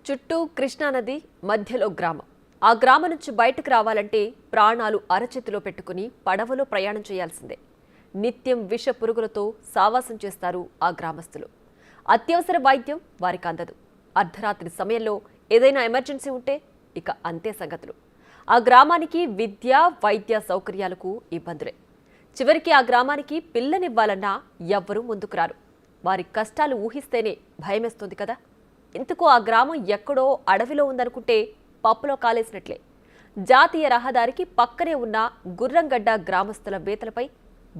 చుట్టూ కృష్ణానది, మధ్యలో గ్రామం. ఆ గ్రామం నుంచి బయటకు రావాలంటే ప్రాణాలు అరచేతిలో పెట్టుకుని పడవలో ప్రయాణం చేయాల్సిందే. నిత్యం విష పురుగులతో సావాసం చేస్తారు ఆ గ్రామస్తులు. అత్యవసర వైద్యం వారికి అందదు. అర్ధరాత్రి సమయంలో ఏదైనా ఎమర్జెన్సీ ఉంటే ఇక అంతే సంగతులు. ఆ గ్రామానికి విద్య, వైద్య సౌకర్యాలకు ఇబ్బందులే. చివరికి ఆ గ్రామానికి పిల్లనివ్వాలన్నా ఎవ్వరూ ముందుకు రారు. వారి కష్టాలు ఊహిస్తేనే భయమేస్తుంది కదా. ఇంతకు ఆ గ్రామం ఎక్కడో అడవిలో ఉందనుకుంటే పప్పులో కాలేసినట్లే. జాతీయ రహదారికి పక్కనే ఉన్న గుర్రంగడ్డ గ్రామస్తుల వేతలపై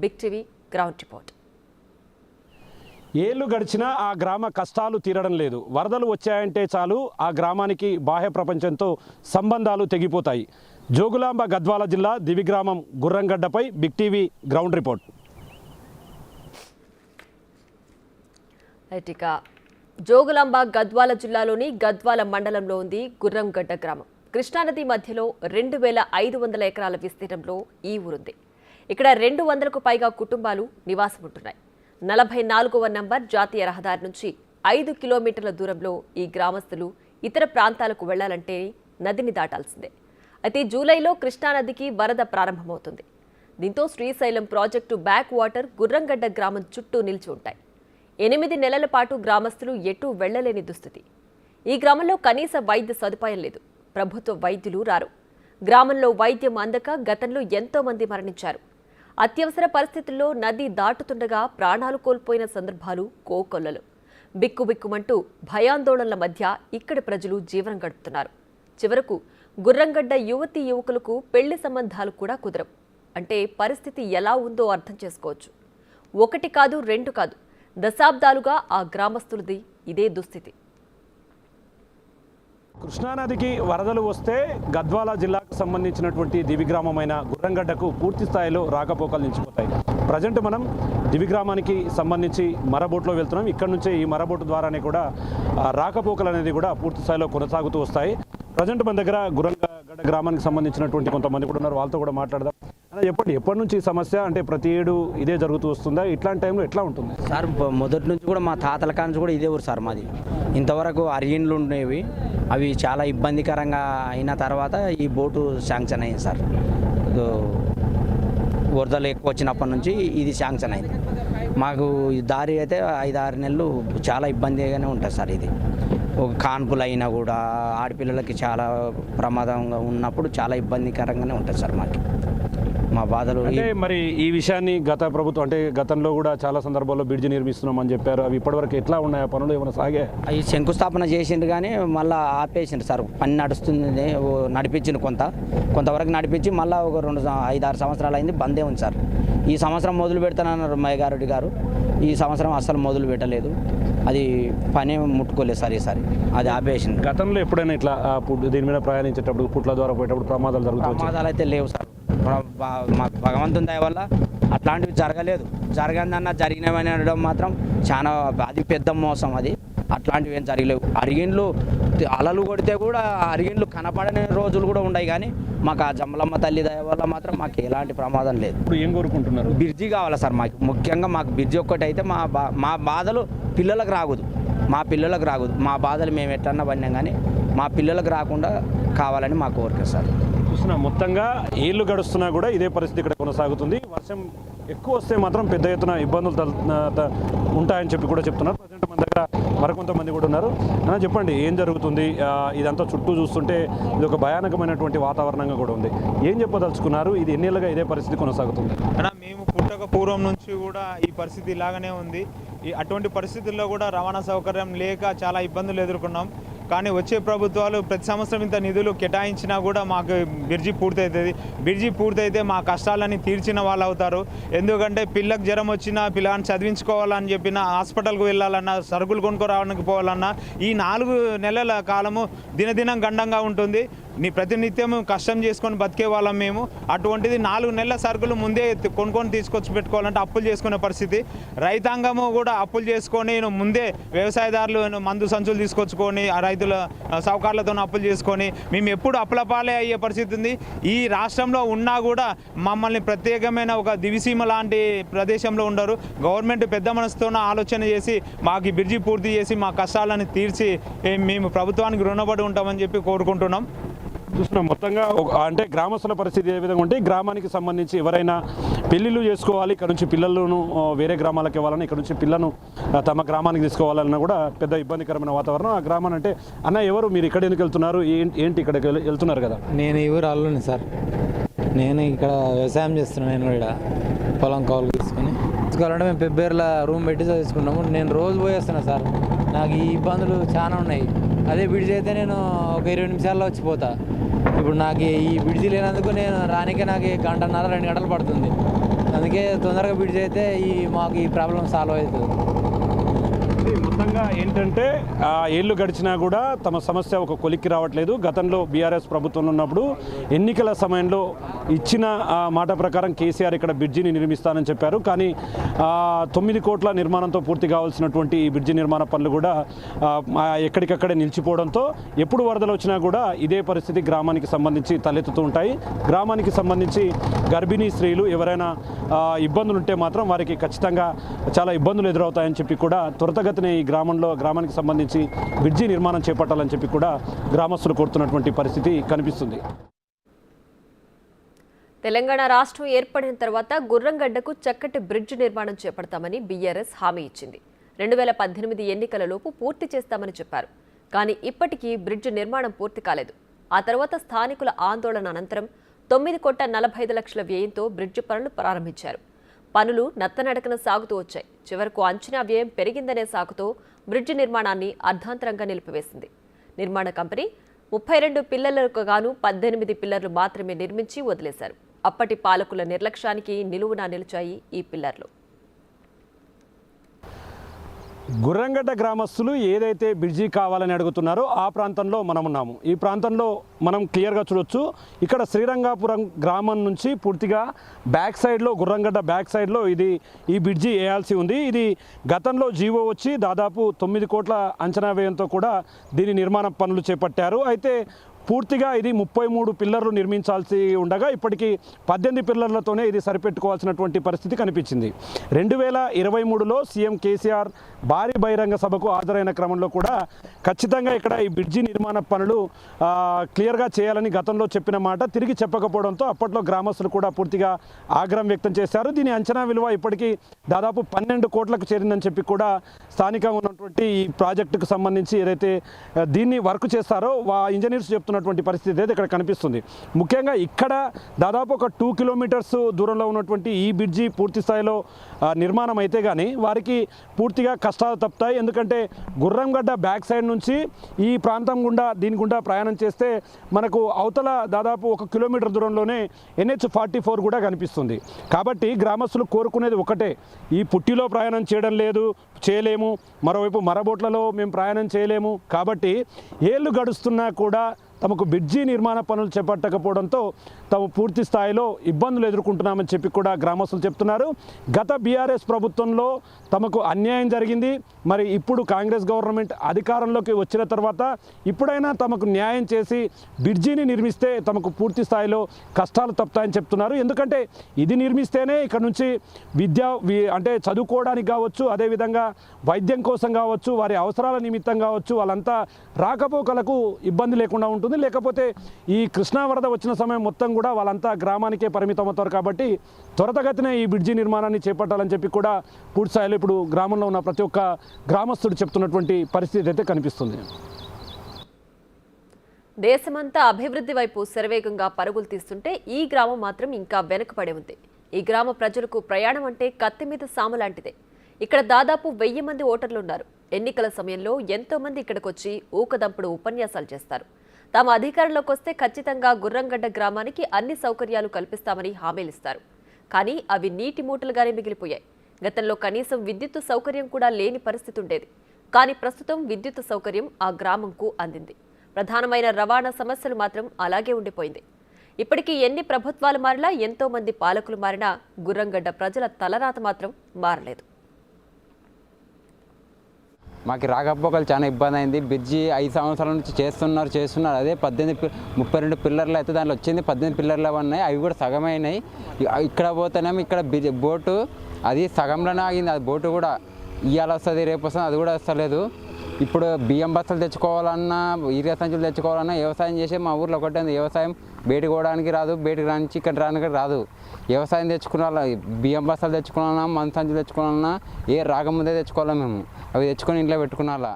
బిగ్ టీవీ గ్రౌండ్ రిపోర్ట్. ఏళ్లు గడిచినా ఆ గ్రామ కష్టాలు తీరడం లేదు. వరదలు వచ్చాయంటే చాలు ఆ గ్రామానికి బాహ్య ప్రపంచంతో సంబంధాలు తెగిపోతాయి. జోగులాంబ గద్వాల జిల్లా దివిగ్రామం గుర్రంగడ్డపై big TV ground report. Jogulamba Gadwal జిల్లాలోని గద్వాల మండలంలో ఉంది గుర్రంగడ్డ గ్రామం. కృష్ణానది మధ్యలో 2500 ఎకరాల విస్తీర్ణంలో ఈ ఊరుంది. ఇక్కడ 200కు పైగా కుటుంబాలు నివాసం ఉంటున్నాయి. 44వ నంబర్ జాతీయ రహదారి నుంచి 5 కిలోమీటర్ల దూరంలో ఈ గ్రామస్తులు ఇతర ప్రాంతాలకు వెళ్లాలంటే నదిని దాటాల్సిందే. అయితే జూలైలో కృష్ణానదికి వరద ప్రారంభమవుతుంది. దీంతో Srisailam project back water Gurramgadda గ్రామం చుట్టూ నిలిచి ఉంటాయి. 8 నెలల పాటు గ్రామస్తులు ఎటూ వెళ్లలేని దుస్థితి. ఈ గ్రామంలో కనీస వైద్య సదుపాయం లేదు. ప్రభుత్వ వైద్యులు రారు. గ్రామంలో వైద్యం అందక గతంలో ఎంతో మంది మరణించారు. అత్యవసర పరిస్థితుల్లో నది దాటుతుండగా ప్రాణాలు కోల్పోయిన సందర్భాలు కోకొల్లలు. బిక్కుబిక్కుమంటూ భయాందోళనల మధ్య ఇక్కడి ప్రజలు జీవనం గడుపుతున్నారు. చివరకు గుర్రంగడ్డ యువతీ యువకులకు పెళ్లి సంబంధాలు కూడా కుదరవు. అంటే పరిస్థితి ఎలా ఉందో అర్థం చేసుకోవచ్చు. 1 కాదు 2 కాదు, దశాబ్దాలుగా ఆ గ్రామస్తులది ఇదే దుస్థితి. కృష్ణానదికి వరదలు వస్తే గద్వాల జిల్లాకు సంబంధించినటువంటి దివిగ్రామమైన గుర్రంగడ్డకు పూర్తి స్థాయిలో రాకపోకలు నిలిచిపోతాయి. ప్రజెంట్ మనం దివిగ్రామానికి సంబంధించి మరబోట్లో వెళ్తున్నాం. ఇక్కడ నుంచే ఈ మరబోటు ద్వారానే కూడా రాకపోకలు అనేది కూడా పూర్తి స్థాయిలో కొనసాగుతూ వస్తాయి. ప్రజెంట్ మన దగ్గర గుర్రంగడ్డ గ్రామానికి సంబంధించినటువంటి కొంతమంది కూడా ఉన్నారు. వాళ్ళతో కూడా మాట్లాడదాం. చెప్పండి, ఎప్పటి నుంచి సమస్య? అంటే ప్రతి ఏడు ఇదే జరుగుతూ వస్తుందా? ఇట్లాంటి టైంలో ఎట్లా ఉంటుంది సార్? మొదటి నుంచి కూడా మా తాతల కాంచి కూడా ఇదే ఊరు సార్ మాది. ఇంతవరకు అరిగిండ్లు ఉండేవి, అవి చాలా ఇబ్బందికరంగా అయిన తర్వాత ఈ బోటు శాంక్షన్ అయింది సార్. వరదలు ఎక్కువ వచ్చినప్పటి నుంచి ఇది శాంక్షన్ అయింది. మాకు దారి అయితే 5-6 నెలలు చాలా ఇబ్బందిగానే ఉంటుంది సార్. ఇది ఒక కాన్పులు అయినా కూడా ఆడపిల్లలకి చాలా ప్రమాదంగా ఉన్నప్పుడు చాలా ఇబ్బందికరంగానే ఉంటుంది సార్ మాకు. మా బాధలు మరి ఈ విషయాన్ని గత ప్రభుత్వం అంటే గతంలో కూడా చాలా సందర్భాల్లో బ్రిడ్జి నిర్మిస్తున్నామని చెప్పారు. అవి ఇప్పటివరకు ఎట్లా ఉన్నాయి? ఆ పనులు ఏమైనా సాగే? అవి శంకుస్థాపన చేసిండు కానీ మళ్ళీ ఆపేసిండు సార్. పని నడుస్తుంది, నడిపించిండు కొంతవరకు నడిపించి మళ్ళీ ఒక 5-6 సంవత్సరాలు అయింది, బందే ఉంది సార్. ఈ సంవత్సరం మొదలు పెడతానన్నారు మయ్యగారెడ్డి గారు. ఈ సంవత్సరం అస్సలు మొదలు పెట్టలేదు. అది పని ముట్టుకోలేదు సార్ ఈసారి, అది ఆపేసింది. గతంలో ఎప్పుడైనా ఇట్లా దీని మీద ప్రయాణించేటప్పుడు పుట్ల ద్వారా పోయేటప్పుడు ప్రమాదాలు జరుగుతాయి? ప్రమాదాలు అయితే లేవు సార్. మాకు భగవంతుని దయ వల్ల అట్లాంటివి జరగలేదు. జరగదన్నా జరిగినవని అనడం మాత్రం చాలా అది పెద్ద మోసం. అది అట్లాంటివి ఏం జరగలేవు. అరిగిండ్లు అలలు కొడితే కూడా అరిగిండ్లు కనపడని రోజులు కూడా ఉన్నాయి. కానీ మాకు ఆ జమ్మలమ్మ తల్లి దయ వల్ల మాత్రం మాకు ఎలాంటి ప్రమాదం లేదు. ఇప్పుడు ఏం కోరుకుంటున్నారు? బ్రిడ్జి కావాలా సార్ మాకు. ముఖ్యంగా మాకు బ్రిడ్జి ఒక్కటి అయితే మా బాధలు పిల్లలకు రాకూడదు. మా బాధలు మేము ఎట్లన్నా పడినాం కానీ మా పిల్లలకు రాకుండా కావాలని మా కోరిక సార్. చూస్తున్నా మొత్తంగా ఏళ్ళు గడుస్తున్నా కూడా ఇదే పరిస్థితి ఇక్కడ కొనసాగుతుంది. వర్షం ఎక్కువ వస్తే మాత్రం పెద్ద ఎత్తున ఇబ్బందులు ఉంటాయని చెప్పి కూడా చెప్తున్నారు. ప్రజెంట్ మన దగ్గర మరికొంతమంది కూడా ఉన్నారు. చెప్పండి, ఏం జరుగుతుంది? ఇదంతా చుట్టూ చూస్తుంటే ఇది ఒక భయానకమైనటువంటి వాతావరణంగా కూడా ఉంది. ఏం చెప్పదలుచుకున్నారు? ఇది ఎన్నేళ్ళుగా ఇదే పరిస్థితి కొనసాగుతుంది? మేము పుట్టక పూర్వం నుంచి కూడా ఈ పరిస్థితి ఇలాగనే ఉంది. అటువంటి పరిస్థితుల్లో కూడా రవాణా సౌకర్యం లేక చాలా ఇబ్బందులు ఎదుర్కొన్నాం. కానీ వచ్చే ప్రభుత్వాలు ప్రతి సంవత్సరం ఇంత నిధులు కేటాయించినా కూడా మాకు బ్రిడ్జి పూర్తవుతుంది. బ్రిడ్జి పూర్తయితే మా కష్టాలని తీర్చిన వాళ్ళు అవుతారు. ఎందుకంటే పిల్లకు జ్వరం వచ్చినా, పిల్లని చదివించుకోవాలని చెప్పినా, హాస్పిటల్కి వెళ్ళాలన్నా, సరుకులు కొనుక్కోరావడానికి పోవాలన్నా ఈ 4 నెలల కాలము దినదినం గండంగా ఉంటుంది. ప్రతినిత్యం కష్టం చేసుకొని బతికే వాళ్ళం మేము. అటువంటిది 4 నెలల సరుకులు ముందే కొనుక్కొని తీసుకొచ్చి పెట్టుకోవాలంటే అప్పులు చేసుకునే పరిస్థితి. రైతాంగము కూడా అప్పులు చేసుకొని ముందే వ్యవసాయదారులు మందు సంచులు తీసుకొచ్చుకొని ఆ రైతుల సౌకర్యాలతో అప్పులు చేసుకొని మేము ఎప్పుడు అప్పులపాలే అయ్యే పరిస్థితి ఉంది. ఈ రాష్ట్రంలో ఉన్నా కూడా మమ్మల్ని ప్రత్యేకమైన ఒక దివిసీమ లాంటి ప్రదేశంలో ఉండరు. గవర్నమెంట్ పెద్ద మనసుతో ఆలోచన చేసి మాకు ఈ బ్రిడ్జి పూర్తి చేసి మా కష్టాలను తీర్చి మేము ప్రభుత్వానికి రుణపడి ఉంటామని చెప్పి కోరుకుంటున్నాం. చూస్తున్నాం మొత్తంగా అంటే గ్రామస్తుల పరిస్థితి ఏ విధంగా ఉంటే గ్రామానికి సంబంధించి ఎవరైనా పెళ్లిళ్ళు చేసుకోవాలి, ఇక్కడ నుంచి పిల్లలను వేరే గ్రామాలకు ఇవ్వాలని, ఇక్కడ నుంచి పిల్లను తమ గ్రామానికి తీసుకోవాలన్నా కూడా పెద్ద ఇబ్బందికరమైన వాతావరణం. ఆ గ్రామం అంటే అన్న ఎవరు మీరు ఇక్కడ ఎందుకు వెళ్తున్నారు, ఏంటి ఇక్కడికి వెళ్తున్నారు కదా? నేను ఈ ఊరు అల్లుని సార్. నేను ఇక్కడ వ్యవసాయం చేస్తున్నాను. నేను ఇక్కడ పొలం కౌలు తీసుకుని తీసుకోవాలంటే మేము పెబ్బేర్ల రూమ్ పెట్టి చదువుకుంటాము. నేను రోజు పోయేస్తున్నా సార్. నాకు ఈ ఇబ్బందులు చాలా ఉన్నాయి. అదే బ్రిడ్జ్ అయితే నేను ఒక 20 నిమిషాల్లో వచ్చిపోతా. ఇప్పుడు నాకు ఈ బ్రిడ్జి లేనందుకు నేను రానికే నాకు 1.5-2 గంటలు పడుతుంది. అందుకే తొందరగా బ్రిడ్జ్ అయితే మాకు ఈ ప్రాబ్లం సాల్వ్ అవుతుంది. మొత్తంగా ఏంటంటే ఏళ్ళు గడిచినా కూడా తమ సమస్య ఒక కొలిక్కి రావట్లేదు. గతంలో బీఆర్ఎస్ ప్రభుత్వంలో ఉన్నప్పుడు ఎన్నికల సమయంలో ఇచ్చిన మాట ప్రకారం కేసీఆర్ ఇక్కడ బ్రిడ్జిని నిర్మిస్తానని చెప్పారు. కానీ 9 కోట్ల నిర్మాణంతో పూర్తి కావాల్సినటువంటి ఈ బ్రిడ్జి నిర్మాణ పనులు కూడా ఎక్కడికక్కడే నిలిచిపోవడంతో ఎప్పుడు వరదలు వచ్చినా కూడా ఇదే పరిస్థితి గ్రామానికి సంబంధించి తలెత్తుతూ ఉంటాయి. గ్రామానికి సంబంధించి గర్భిణీ స్త్రీలు ఎవరైనా ఇబ్బందులు ఉంటే మాత్రం వారికి ఖచ్చితంగా చాలా ఇబ్బందులు ఎదురవుతాయని చెప్పి కూడా త్వరితగతిన ఈ గ్రామానికి సంబంధించి బ్రిడ్జి నిర్మాణం చేపట్టాలని చెప్పి కూడా గ్రామస్తులు కోరుతున్నటువంటి పరిస్థితి కనిపిస్తుంది. తెలంగాణ రాష్ట్రం ఏర్పడిన తర్వాత గుర్రంగడ్డకు చక్కటి బ్రిడ్జ్ నిర్మాణం చేపడతామని బీఆర్ఎస్ హామీ ఇచ్చింది. 2018 ఎన్నికలలోపు పూర్తి చేస్తామని చెప్పారు. కానీ ఇప్పటికీ బ్రిడ్జ్ నిర్మాణం పూర్తి కాలేదు. ఆ తర్వాత స్థానికుల ఆందోళన అనంతరం 9,45,00,000 వ్యయంతో బ్రిడ్జ్ పనులు ప్రారంభించారు. పనులు నత్తనడకన సాగుతూ వచ్చాయి. చివరకు అంచనా వ్యయం పెరిగిందనే సాకుతో బ్రిడ్జి నిర్మాణాన్ని అర్ధాంతరంగా నిలిపివేసింది. నిర్మాణ కంపెనీ 32 పిల్లర్లకు గాను 18 పిల్లర్లు మాత్రమే నిర్మించి వదిలేశారు. అప్పటి పాలకుల నిర్లక్ష్యానికి నిలువునా నిలిచాయి ఈ పిల్లర్లు. గుర్రంగడ్డ గ్రామస్తులు ఏదైతే బ్రిడ్జి కావాలని అడుగుతున్నారో ఆ ప్రాంతంలో మనం ఉన్నాము. ఈ ప్రాంతంలో మనం క్లియర్గా చూడొచ్చు. ఇక్కడ శ్రీరంగాపురం గ్రామం నుంచి పూర్తిగా బ్యాక్ సైడ్లో గుర్రంగడ్డ బ్యాక్ సైడ్లో ఈ బ్రిడ్జి వేయాల్సి ఉంది. ఇది గతంలో జీవో వచ్చి దాదాపు 9 కోట్ల అంచనా వ్యయంతో కూడా దీని నిర్మాణ పనులు చేపట్టారు. అయితే పూర్తిగా ఇది 33 పిల్లర్లు నిర్మించాల్సి ఉండగా ఇప్పటికీ 18 పిల్లర్లతోనే ఇది సరిపెట్టుకోవాల్సినటువంటి పరిస్థితి కనిపించింది. 2023లో సీఎం కేసీఆర్ భారీ బహిరంగ సభకు హాజరైన క్రమంలో కూడా ఖచ్చితంగా ఇక్కడ ఈ బ్రిడ్జి నిర్మాణ పనులు క్లియర్గా చేయాలని గతంలో చెప్పిన మాట తిరిగి చెప్పకపోవడంతో అప్పట్లో గ్రామస్తులు కూడా పూర్తిగా ఆగ్రహం వ్యక్తం చేశారు. దీని అంచనా విలువ ఇప్పటికీ దాదాపు 12 కోట్లకు చేరిందని చెప్పి కూడా స్థానికంగా ఉన్నటువంటి ఈ ప్రాజెక్టుకు సంబంధించి ఏదైతే దీన్ని వర్క్ చేస్తారో ఇంజనీర్స్ చెప్తున్నారు పరిస్థితి అయితే ఇక్కడ కనిపిస్తుంది. ముఖ్యంగా ఇక్కడ దాదాపు ఒక 2 కిలోమీటర్స్ దూరంలో ఉన్నటువంటి ఈ బ్రిడ్జి పూర్తి స్థాయిలో నిర్మాణం అయితే కానీ వారికి పూర్తిగా కష్టాలు తప్పుతాయి. ఎందుకంటే గుర్రంగడ్డ బ్యాక్ సైడ్ నుంచి ఈ ప్రాంతం గుండా దీని గుండా ప్రయాణం చేస్తే మనకు అవతల దాదాపు 1 కిలోమీటర్ దూరంలోనే NH44 కూడా కనిపిస్తుంది. కాబట్టి గ్రామస్తులు కోరుకునేది ఒకటే, ఈ పుట్టిలో ప్రయాణం చేయలేము, మరోవైపు మరబోట్లలో మేము ప్రయాణం చేయలేము. కాబట్టి ఏళ్ళు గడుస్తున్నా కూడా తమకు బ్రిడ్జి నిర్మాణ పనులు చేపట్టకపోవడంతో తాము పూర్తి స్థాయిలో ఇబ్బందులు ఎదుర్కొంటున్నామని చెప్పి కూడా గ్రామస్తులు చెప్తున్నారు. గత బీఆర్ఎస్ ప్రభుత్వంలో తమకు అన్యాయం జరిగింది. మరి ఇప్పుడు కాంగ్రెస్ గవర్నమెంట్ అధికారంలోకి వచ్చిన తర్వాత ఇప్పుడైనా తమకు న్యాయం చేసి బ్రిడ్జిని నిర్మిస్తే తమకు పూర్తి స్థాయిలో కష్టాలు తప్పుతాయని చెప్తున్నారు. ఎందుకంటే ఇది నిర్మిస్తేనే ఇక్కడ నుంచి అంటే చదువుకోవడానికి కావచ్చు, అదేవిధంగా వైద్యం కోసం కావచ్చు, వారి అవసరాల నిమిత్తం కావచ్చు, వాళ్ళంతా రాకపోకలకు ఇబ్బంది లేకుండా ఉంటుంది. లేకపోతే ఈ కృష్ణా వరద వచ్చిన సమయం మొత్తం కూడా వాళ్ళంతా గ్రామానికే పరిమితం అవుతారు. కాబట్టి త్వరితగతిన ఈ బ్రిడ్జి నిర్మాణాన్ని చేపట్టాలని చెప్పి కూడా పూర్తి స్థాయిలో ఇప్పుడు గ్రామంలో ఉన్న ప్రతి ఒక్క గ్రామస్తుడు చెప్తున్నటువంటి పరిస్థితి అయితే కనిపిస్తుంది. దేశమంతా అభివృద్ధి వైపు శరవేగంగా పరుగులు తీస్తుంటే ఈ గ్రామం మాత్రం ఇంకా వెనుకబడి ఉంది. ఈ గ్రామ ప్రజలకు ప్రయాణం అంటే కత్తి మీద సాము లాంటిదే. ఇక్కడ దాదాపు 1000 మంది ఓటర్లు ఉన్నారు. ఎన్నికల సమయంలో ఎంతో మంది ఇక్కడికి వచ్చి ఊకదంపుడు ఉపన్యాసాలు చేస్తారు. తాము అధికారంలోకి వస్తే ఖచ్చితంగా గుర్రంగడ్డ గ్రామానికి అన్ని సౌకర్యాలు కల్పిస్తామని హామీలిస్తారు. కానీ అవి నీటి మూటలుగానే మిగిలిపోయాయి. గతంలో కనీసం విద్యుత్ సౌకర్యం కూడా లేని పరిస్థితి ఉండేది. కానీ ప్రస్తుతం విద్యుత్ సౌకర్యం ఆ గ్రామంకు అందింది. ప్రధానమైన రవాణా సమస్యలు మాత్రం అలాగే ఉండిపోయింది. ఇప్పటికీ ఎన్ని ప్రభుత్వాలు మారినా, ఎంతో మంది పాలకులు మారినా గుర్రంగడ్డ ప్రజల తలరాత మాత్రం మారలేదు. మాకు రాకపోకలు చాలా ఇబ్బంది అయింది. బ్రిడ్జి 5 సంవత్సరాల నుంచి చేస్తున్నారు. అదే 32 పిల్లర్లు అయితే దాంట్లో వచ్చింది 18 పిల్లర్లు ఉన్నాయి. అవి కూడా సగమైనాయి. ఇక్కడ పోతేనేమో ఇక్కడ బోటు అది సగంలోనే ఆగింది. అది బోటు కూడా ఇవాళ వస్తుంది రేపు వస్తుంది, అది కూడా వస్తలేదు. ఇప్పుడు బియ్యం బస్తాలు తెచ్చుకోవాలన్నా, యూరియా సంచులు తెచ్చుకోవాలన్నా వ్యవసాయం చేసే మా ఊర్లో ఒకటే ఉంది. వ్యవసాయం బయటకు పోవడానికి రాదు, బయటకు రానికి ఇక్కడ రానికి రాదు. వ్యవసాయం తెచ్చుకున్న బియ్యం బస్తాలు తెచ్చుకోవాలన్నా, మందు సంచులు తెచ్చుకోవాలన్నా రాకముందే తెచ్చుకోవాలి. మేము అవి తెచ్చుకొని ఇంట్లో పెట్టుకున్నాలా.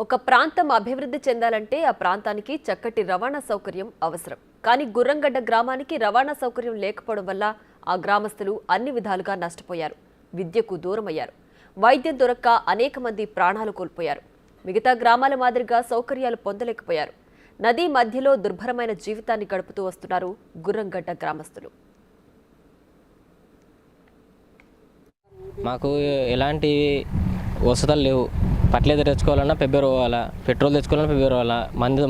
ఒక ప్రాంతం అభివృద్ధి చెందాలంటే ఆ ప్రాంతానికి చక్కటి రవాణా సౌకర్యం అవసరం. కానీ గుర్రంగడ్డ గ్రామానికి రవాణా సౌకర్యం లేకపోవడం వల్ల ఆ గ్రామస్తులు అన్ని విధాలుగా నష్టపోయారు. విద్యకు దూరమయ్యారు. వైద్యం దొరక్క అనేక మంది ప్రాణాలు కోల్పోయారు. మిగతా గ్రామాల మాదిరిగా సౌకర్యాలు పొందలేకపోయారు. నదీ మధ్యలో దుర్భరమైన జీవితాన్ని గడుపుతూ వస్తున్నారు గుర్రంగడ్డ గ్రామస్తులు. మాకు ఎలాంటి వసతులు లేవు. పట్లేదో తెచ్చుకోవాలన్నా పెబ్బేరు పోవాలా, పెట్రోల్ తెచ్చుకోవాలన్నా పెబ్బేరు పోవాలా,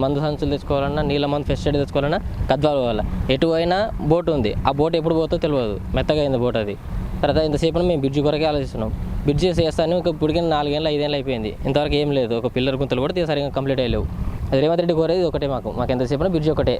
మందు సంచులు తెచ్చుకోవాలన్నా, నీళ్ళ మందు ఫెస్ట్ ఎయిడ్ తెచ్చుకోవాలన్నా గద్వాల పోవాలా. ఎటు అయినా బోటు ఉంది. ఆ బోట్ ఎప్పుడు పోతో తెలియదు. మెత్తగా అయింది బోట్ అది. తర్వాత ఇంతసేపు మేము బ్రిడ్జి కొరకే ఆలోచిస్తున్నాం. బ్రిడ్జి చేస్తాను ఇప్పటికీ 4 ఏళ్ళు 5 ఏళ్ళు అయిపోయింది. ఇంతవరకు ఏం లేదు. ఒక పిల్లర్ గుంతలు కూడా సరిగ్గా కంప్లీట్ అయ్యలేవు. అది రేవంత్ రెడ్డి కోరేది ఒకటే మాకు ఎంతసేపు బ్రిడ్జి ఒకటే.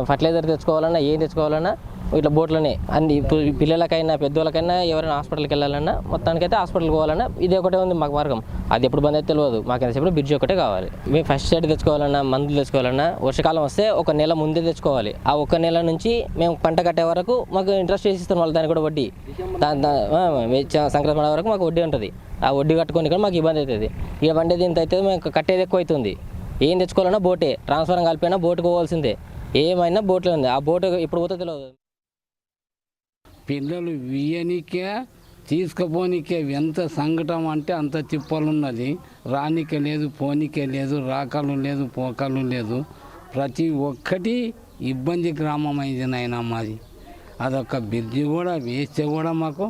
ఫర్టిలైజర్ తెచ్చుకోవాలన్నా, ఏం తెచ్చుకోవాలన్నా ఇట్లా బోట్లోనే అన్ని పిల్లలకైనా పెద్దోళ్ళకైనా ఎవరైనా హాస్పిటల్కి వెళ్ళాలన్నా, మొత్తానికైతే హాస్పిటల్కి పోవాలన్నా ఇదే ఒకటే ఉంది మాకు మార్గం. అది ఎప్పుడు బంద్ అయితే తెలియదు. మాకు ఎంతసేపు బ్రిడ్జి ఒకటే కావాలి. మేము ఫస్ట్ ఎయిడ్ తెచ్చుకోవాలన్నా, మందులు తెచ్చుకోవాలన్నా వర్షాకాలం వస్తే 1 నెల ముందే తెచ్చుకోవాలి. ఆ 1 నెల నుంచి మేము పంట కట్టే వరకు మాకు ఇంట్రెస్ట్ చేసిస్తాం. వాళ్ళు దానికి కూడా వడ్డీ సంక్రాంతి వరకు మాకు వడ్డీ ఉంటుంది. ఆ వడ్డీ కట్టుకొని కూడా మాకు ఇబ్బంది అవుతుంది. ఇక వండేది ఇంత అయితే మేము కట్టేది ఎక్కువ అవుతుంది. ఏం తెచ్చుకోవాలన్నా బోటే, ట్రాన్స్ఫర్ కలిపినా బోటుకు పోవాల్సిందే. ఏమైనా బోట్లో ఉంది. ఆ బోటు ఇప్పుడు పోతే తెలియదు. పిల్లలు వియ్యనికే తీసుకుపోనికే ఎంత సంకటం అంటే అంత తిప్పలున్నది. రానికే లేదు, పోనీకే లేదు, రాకలు లేదు, పోకలు లేదు. ప్రతి ఒక్కటి ఇబ్బంది గ్రామం అయింది నాయన మాది. అదొక బ్రిడ్జి కూడా వేస్తే కూడా మాకు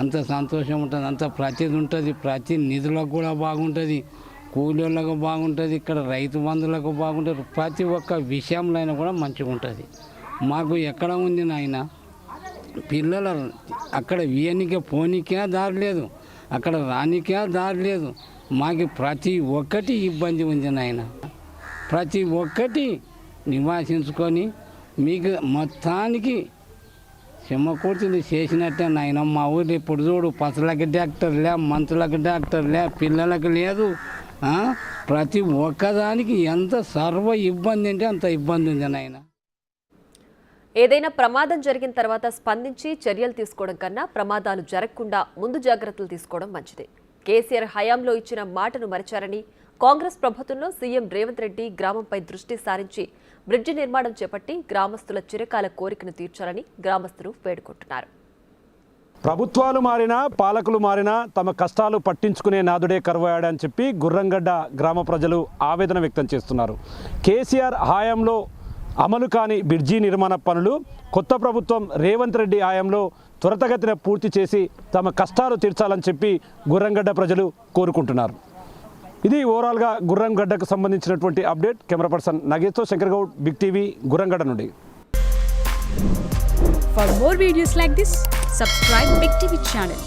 అంత సంతోషం ఉంటుంది, అంత ప్రతిది ఉంటుంది. ప్రతి నిధులకు కూడా బాగుంటుంది, కూలీలకు బాగుంటుంది, ఇక్కడ రైతు బంధువులకు బాగుంటుంది. ప్రతి ఒక్క విషయంలో అయినా కూడా మంచిగా ఉంటుంది. మాకు ఎక్కడ ఉంది నాయన పిల్లల అక్కడ వియనికే పోనీకే దారి లేదు, అక్కడ రానికే దారి లేదు. మాకు ప్రతి ఒక్కటి ఇబ్బంది ఉంది నాయన. ప్రతి ఒక్కటి నివాసించుకొని మీకు మొత్తానికి సింహకూర్చులు చేసినట్టే నాయన. మా ఊరు ఇప్పుడు చూడు పసలకి డాక్టర్లే, మంతులకు డాక్టర్లే, పిల్లలకు లేదు. ప్రతి ఒక్కదానికి ఎంత సర్వ ఇబ్బంది అంటే అంత ఇబ్బంది ఉంది నాయన. ఏదైనా ప్రమాదం జరిగిన తర్వాత స్పందించి చర్యలు తీసుకోవడం కన్నా ప్రమాదాలు జరగకుండా ముందు జాగ్రత్తలు తీసుకోవడం మంచిది. కేసీఆర్ హయాంలో ఇచ్చిన మాటను మరిచారని, కాంగ్రెస్ ప్రభుత్వంలో సీఎం రేవంత్ రెడ్డి గ్రామంపై దృష్టి సారించి బ్రిడ్జి నిర్మాణం చేపట్టి గ్రామస్తుల చిరకాల కోరికను తీర్చాలని గ్రామస్తులు వేడుకుంటున్నారు. ప్రభుత్వాలు మారినా, పాలకులు మారినా తమ కష్టాలు పట్టించుకునే నాదుడే కరువయ్యాడని చెప్పి గుర్రంగడ్డ గ్రామ ప్రజలు ఆవేదన వ్యక్తం చేస్తున్నారు. కేసీఆర్ హయాంలో అమలు కాని బ్రిడ్జి నిర్మాణ పనులు కొత్త ప్రభుత్వం రేవంత్ రెడ్డి హయాంలో త్వరితగతిన పూర్తి చేసి తమ కష్టాలు తీర్చాలని చెప్పి గుర్రంగడ్డ ప్రజలు కోరుకుంటున్నారు. ఇది ఓవరాల్గా గుర్రంగడ్డకు సంబంధించినటువంటి అప్డేట్. కెమెరా పర్సన్ నగేష్తో శంకర్ గౌడ్, బిగ్ టీవీ, గుర్రంగడ్డ నుండి. For more videos like this, subscribe Big TV channel.